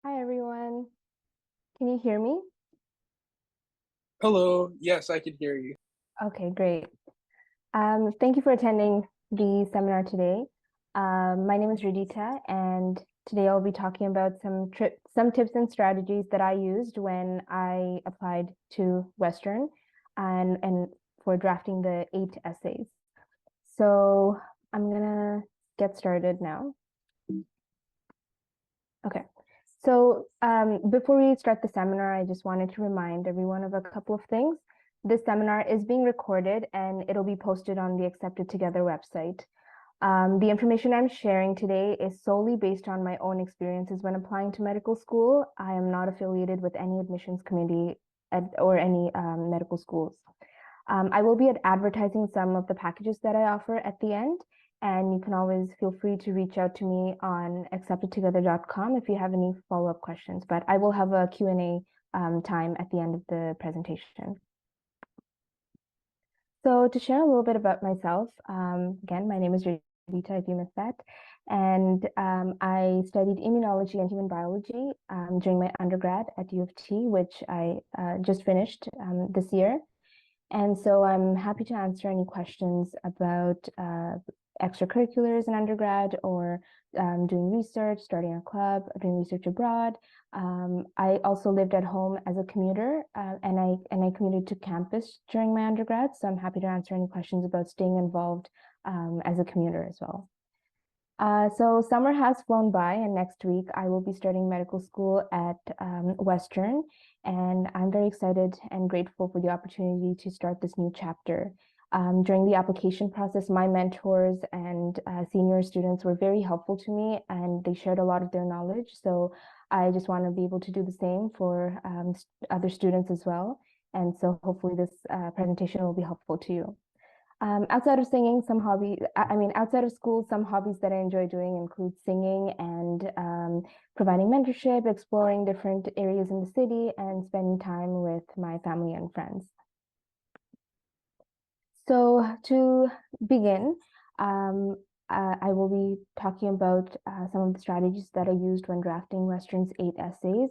Hi, everyone. Can you hear me? Hello. Yes, I can hear you. Okay, great. Thank you for attending the seminar today. My name is Rhidita, and today I'll be talking about some tips and strategies that I used when I applied to Western and for drafting the 8 essays. So I'm gonna get started now. Okay. So before we start the seminar, I just wanted to remind everyone of a couple of things. This seminar is being recorded and it'll be posted on the Accepted Together website. The information I'm sharing today is solely based on my own experiences when applying to medical school. I am not affiliated with any admissions committee or any medical schools. I will be advertising some of the packages that I offer at the end, and you can always feel free to reach out to me on acceptedtogether.com if you have any follow-up questions, but I will have a Q&A time at the end of the presentation. So to share a little bit about myself, again, my name is Rhidita, if you missed that, and I studied immunology and human biology during my undergrad at U of T, which I just finished this year. And so I'm happy to answer any questions about extracurriculars in undergrad or doing research, starting a club, doing research abroad. I also lived at home as a commuter and I commuted to campus during my undergrad. So I'm happy to answer any questions about staying involved as a commuter as well. So summer has flown by, and next week I will be starting medical school at Western, and I'm very excited and grateful for the opportunity to start this new chapter. During the application process, my mentors and senior students were very helpful to me, and they shared a lot of their knowledge. So I just want to be able to do the same for other students as well. And so hopefully this presentation will be helpful to you. Outside of singing, outside of school, some hobbies that I enjoy doing include singing and providing mentorship, exploring different areas in the city, and spending time with my family and friends. So to begin, I will be talking about some of the strategies that I used when drafting Western's 8 essays.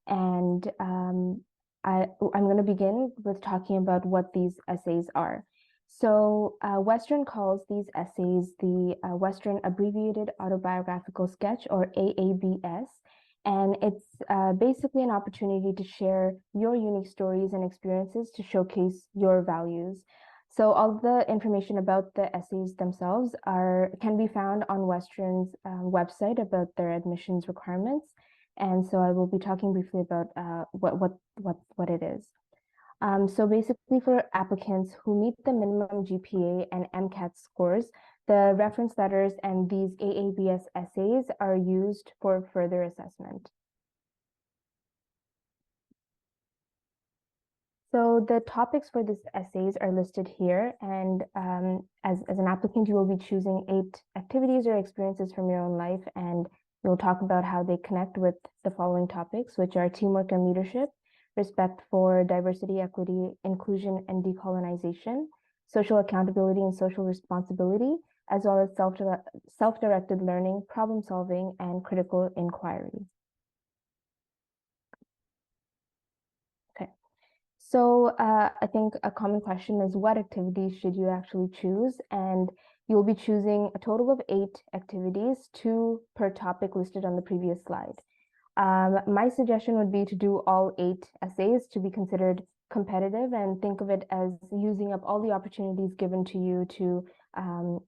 And I'm going to begin with talking about what these essays are. So Western calls these essays the Western Abbreviated Autobiographical Sketch, or AABS. And it's basically an opportunity to share your unique stories and experiences to showcase your values. So all the information about the essays themselves can be found on Western's website about their admissions requirements. And so I will be talking briefly about what it is. So basically for applicants who meet the minimum GPA and MCAT scores, the reference letters and these AABS essays are used for further assessment. So the topics for these essays are listed here, and as an applicant, you will be choosing 8 activities or experiences from your own life, and you'll talk about how they connect with the following topics, which are teamwork and leadership, respect for diversity, equity, inclusion, and decolonization, social accountability and social responsibility, as well as self-directed learning, problem solving, and critical inquiry. Okay. So I think a common question is, what activities should you actually choose? And you'll be choosing a total of 8 activities, 2 per topic listed on the previous slide. My suggestion would be to do all 8 essays to be considered competitive, and think of it as using up all the opportunities given to you to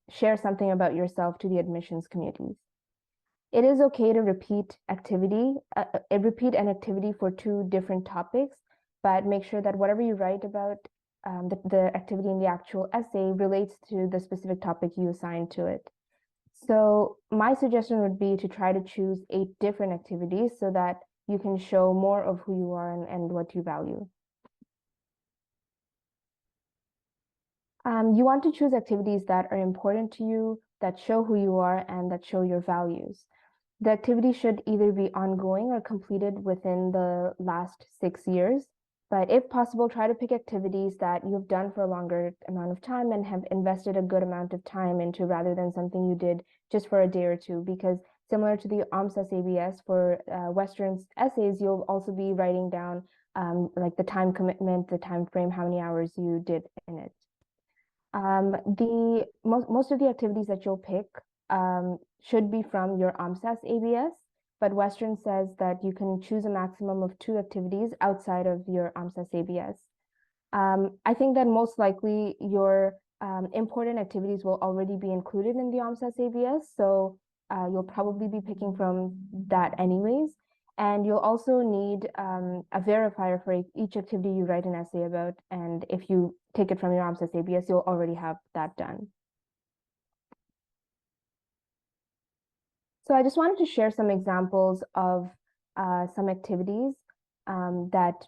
share something about yourself to the admissions committees. It is okay to repeat an activity for 2 different topics, but make sure that whatever you write about the activity in the actual essay relates to the specific topic you assigned to it. So my suggestion would be to try to choose 8 different activities so that you can show more of who you are and what you value. You want to choose activities that are important to you, that show who you are, and that show your values. The activity should either be ongoing or completed within the last 6 years. But if possible, try to pick activities that you've done for a longer amount of time and have invested a good amount of time into, rather than something you did just for a day or two, because similar to the AABS ABS for Western essays, you'll also be writing down like the time commitment, the time frame, how many hours you did in it. The most of the activities that you'll pick should be from your AABS ABS, but Western says that you can choose a maximum of 2 activities outside of your AABS ABS. I think that most likely your important activities will already be included in the AABS ABS, so you'll probably be picking from that anyways. And you'll also need a verifier for each activity you write an essay about. And if you take it from your AABS ABS, you'll already have that done. So I just wanted to share some examples of some activities that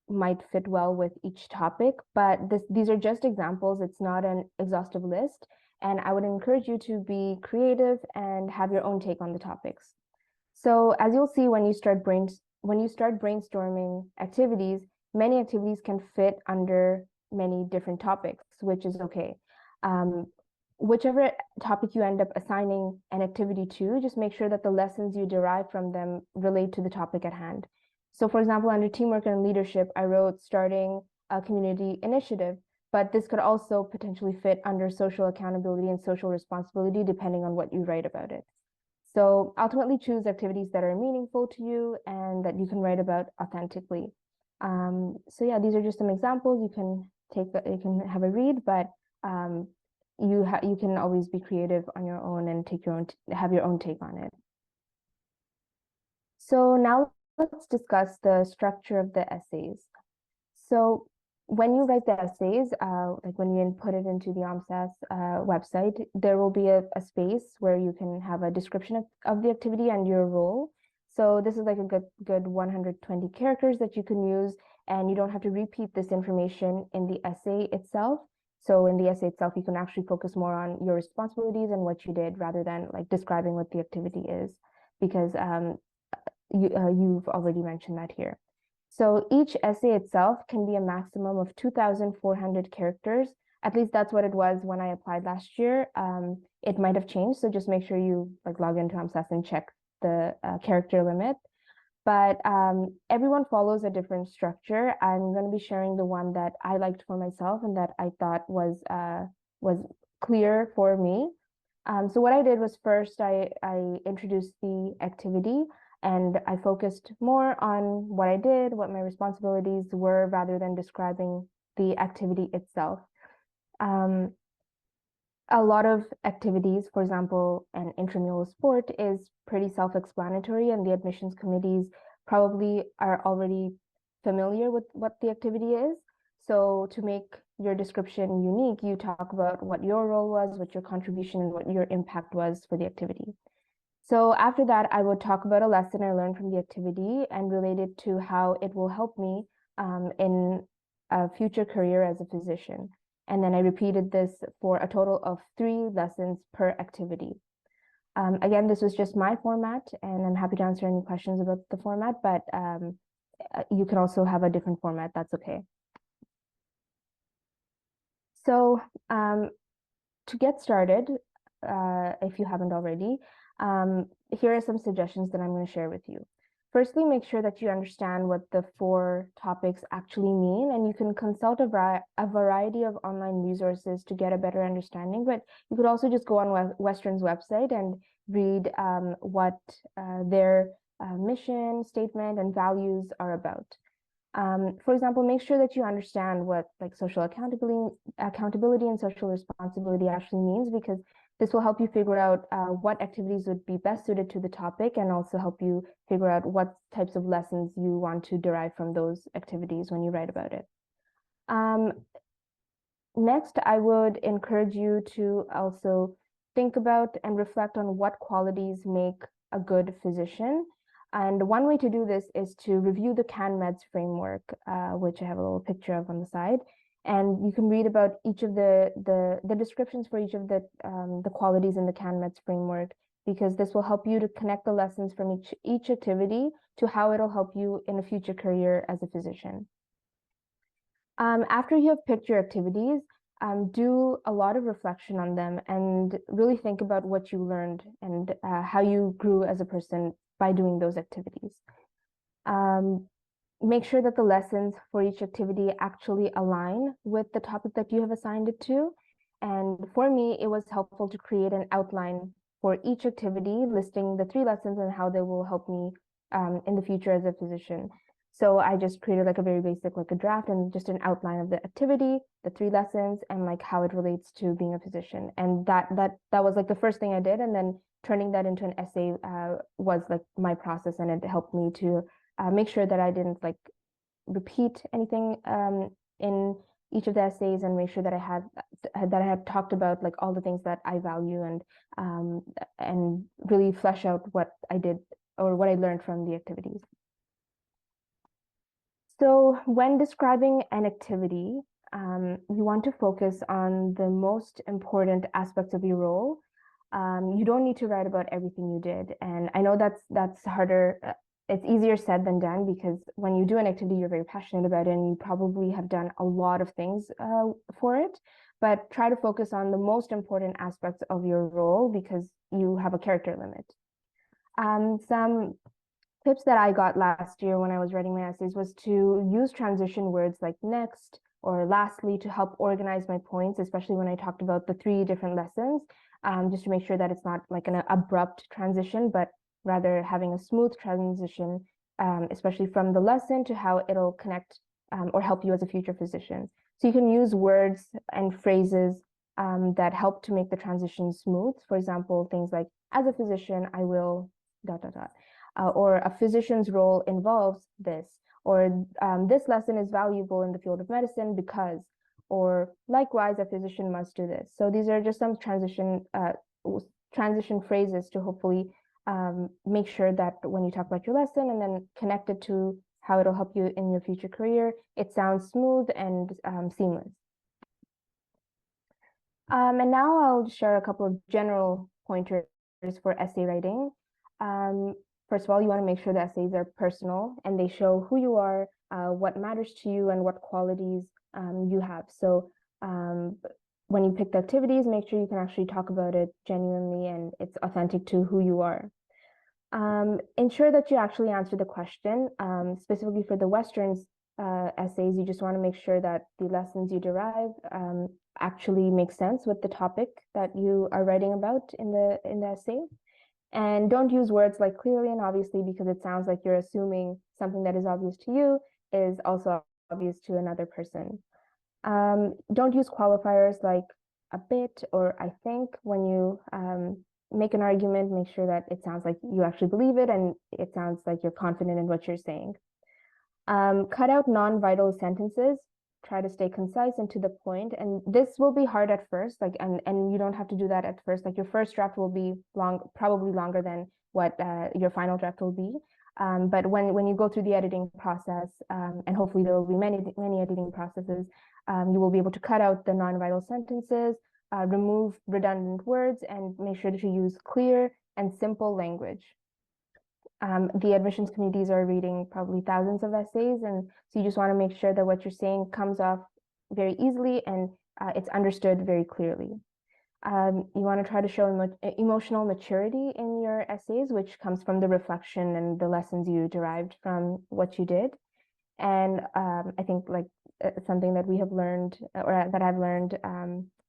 might fit well with each topic, but these are just examples. It's not an exhaustive list. And I would encourage you to be creative and have your own take on the topics. So as you'll see, when you start brainstorming activities, many activities can fit under many different topics, which is okay. Whichever topic you end up assigning an activity to, just make sure that the lessons you derive from them relate to the topic at hand. So for example, under teamwork and leadership, I wrote starting a community initiative, but this could also potentially fit under social accountability and social responsibility, depending on what you write about it. So ultimately choose activities that are meaningful to you and that you can write about authentically. So yeah, these are just some examples. You can have a read, but you can always be creative on your own and have your own take on it. So now let's discuss the structure of the essays. So when you write the essays, like when you input it into the AABS website, there will be a space where you can have a description of the activity and your role. So this is like a good 120 characters that you can use, and you don't have to repeat this information in the essay itself. So in the essay itself, you can actually focus more on your responsibilities and what you did rather than like describing what the activity is, because you've already mentioned that here. So each essay itself can be a maximum of 2,400 characters. At least that's what it was when I applied last year. It might have changed, so just make sure you like log into AABS and check the character limit. But everyone follows a different structure. I'm going to be sharing the one that I liked for myself and that I thought was clear for me. So what I did was first I introduced the activity, and I focused more on what I did, what my responsibilities were, rather than describing the activity itself. A lot of activities, for example, an intramural sport is pretty self-explanatory, and the admissions committees probably are already familiar with what the activity is. So to make your description unique, you talk about what your role was, what your contribution and what your impact was for the activity. So after that, I would talk about a lesson I learned from the activity and relate it to how it will help me in a future career as a physician. And then I repeated this for a total of 3 lessons per activity. Again, this was just my format, and I'm happy to answer any questions about the format, but you can also have a different format, that's okay. So to get started, if you haven't already, here are some suggestions that I'm going to share with you. Firstly, make sure that you understand what the 4 topics actually mean, and you can consult a variety of online resources to get a better understanding, but you could also just go on Western's website and read what their mission, statement, and values are about. For example, make sure that you understand what like social accountability and social responsibility actually means, because this will help you figure out what activities would be best suited to the topic, and also help you figure out what types of lessons you want to derive from those activities when you write about it. Next, I would encourage you to also think about and reflect on what qualities make a good physician. And one way to do this is to review the CanMEDS framework, which I have a little picture of on the side. And you can read about each of the descriptions for each of the qualities in the CanMEDS framework, because this will help you to connect the lessons from each activity to how it'll help you in a future career as a physician. After you have picked your activities, do a lot of reflection on them and really think about what you learned and how you grew as a person by doing those activities. Make sure that the lessons for each activity actually align with the topic that you have assigned it to. And for me, it was helpful to create an outline for each activity, listing the 3 lessons and how they will help me in the future as a physician. So I just created like a very basic, like a draft and just an outline of the activity, the 3 lessons, and like how it relates to being a physician. And that was like the first thing I did. And then turning that into an essay was like my process, and it helped me to make sure that I didn't like repeat anything in each of the essays, and make sure that I had talked about like all the things that I value, and really flesh out what I did or what I learned from the activities. So when describing an activity, you want to focus on the most important aspects of your role. You don't need to write about everything you did. And I know that's harder. It's easier said than done, because when you do an activity, you're very passionate about it and you probably have done a lot of things for it. But try to focus on the most important aspects of your role, because you have a character limit. Some tips that I got last year when I was writing my essays was to use transition words like next or lastly to help organize my points, especially when I talked about the 3 different lessons, just to make sure that it's not like an abrupt transition, but rather having a smooth transition, especially from the lesson to how it'll connect or help you as a future physician. So you can use words and phrases that help to make the transition smooth. For example, things like, as a physician, I will ... or a physician's role involves this, or this lesson is valuable in the field of medicine because, or likewise, a physician must do this. So these are just some transition phrases to hopefully make sure that when you talk about your lesson and then connect it to how it'll help you in your future career, it sounds smooth and seamless. And now I'll share a couple of general pointers for essay writing. First of all, you want to make sure the essays are personal and they show who you are, what matters to you, and what qualities you have. So when you pick the activities, make sure you can actually talk about it genuinely and it's authentic to who you are. Ensure that you actually answer the question. Specifically for the Westerns essays, you just want to make sure that the lessons you derive actually make sense with the topic that you are writing about in the essay. And don't use words like clearly and obviously, because it sounds like you're assuming something that is obvious to you is also obvious to another person. Don't use qualifiers like a bit or I think when you make an argument. Make sure that it sounds like you actually believe it and it sounds like you're confident in what you're saying. Cut out non-vital sentences. Try to stay concise and to the point. And this will be hard at first, like, and you don't have to do that at first. Like your first draft will be probably longer than what your final draft will be. But when you go through the editing process, and hopefully there will be many editing processes, you will be able to cut out the non-vital sentences, remove redundant words, and make sure to use clear and simple language. The admissions committees are reading probably thousands of essays, and so you just want to make sure that what you're saying comes off very easily and it's understood very clearly. You want to try to show emotional maturity in your essays, which comes from the reflection and the lessons you derived from what you did. And I think like something that we have learned, or that I've learned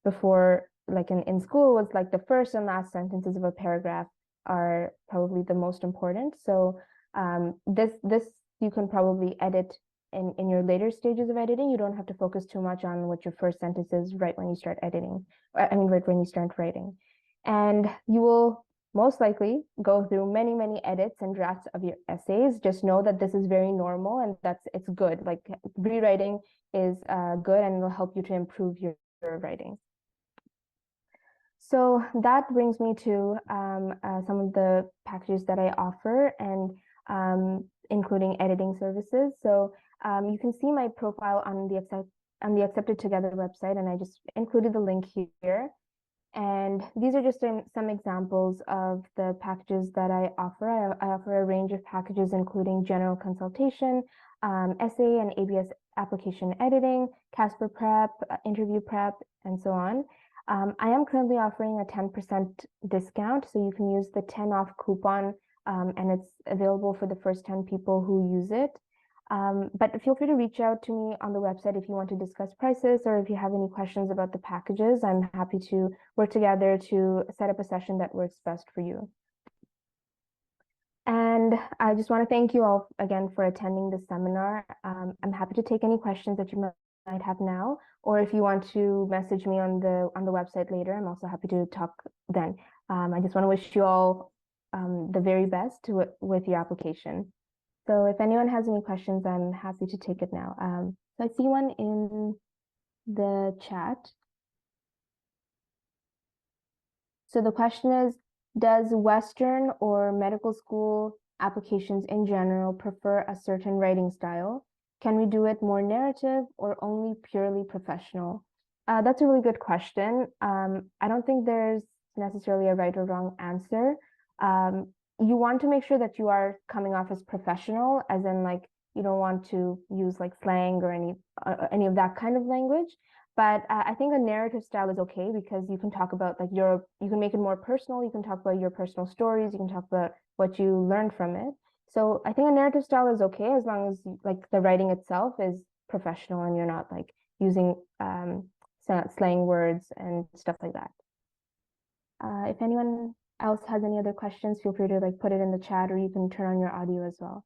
before, like in school, was like the first and last sentences of a paragraph are probably the most important. So this you can probably edit in your later stages of editing. You don't have to focus too much on what your first sentence is right when you start editing. I mean, right when you start writing. And you will most likely go through many edits and drafts of your essays. Just know that this is very normal and it's good. Like rewriting is good and it will help you to improve your writing. So that brings me to some of the packages that I offer, and including editing services. So you can see my profile on the Accepted Together website, and I just included the link here. And these are just some examples of the packages that I offer. I offer a range of packages, including general consultation, essay and ABS application editing, Casper prep, interview prep, and so on. I am currently offering a 10% discount, so you can use the 10 off coupon, and it's available for the first 10 people who use it. But feel free to reach out to me on the website if you want to discuss prices or if you have any questions about the packages. I'm happy to work together to set up a session that works best for you. And I just want to thank you all again for attending this seminar. I'm happy to take any questions that you might have now, or if you want to message me on the website later, I'm also happy to talk then. I just want to wish you all the very best with your application. So if anyone has any questions, I'm happy to take it now. So I see one in the chat. So the question is, does Western or medical school applications in general prefer a certain writing style? Can we do it more narrative or only purely professional? That's a really good question. I don't think there's necessarily a right or wrong answer. You want to make sure that you are coming off as professional, as in like you don't want to use like slang or any of that kind of language. But I think a narrative style is okay because you can talk about like you can make it more personal. You can talk about your personal stories. You can talk about what you learned from it. So I think a narrative style is okay as long as like the writing itself is professional and you're not like using slang words and stuff like that. If anyone else has any other questions, feel free to like put it in the chat or you can turn on your audio as well.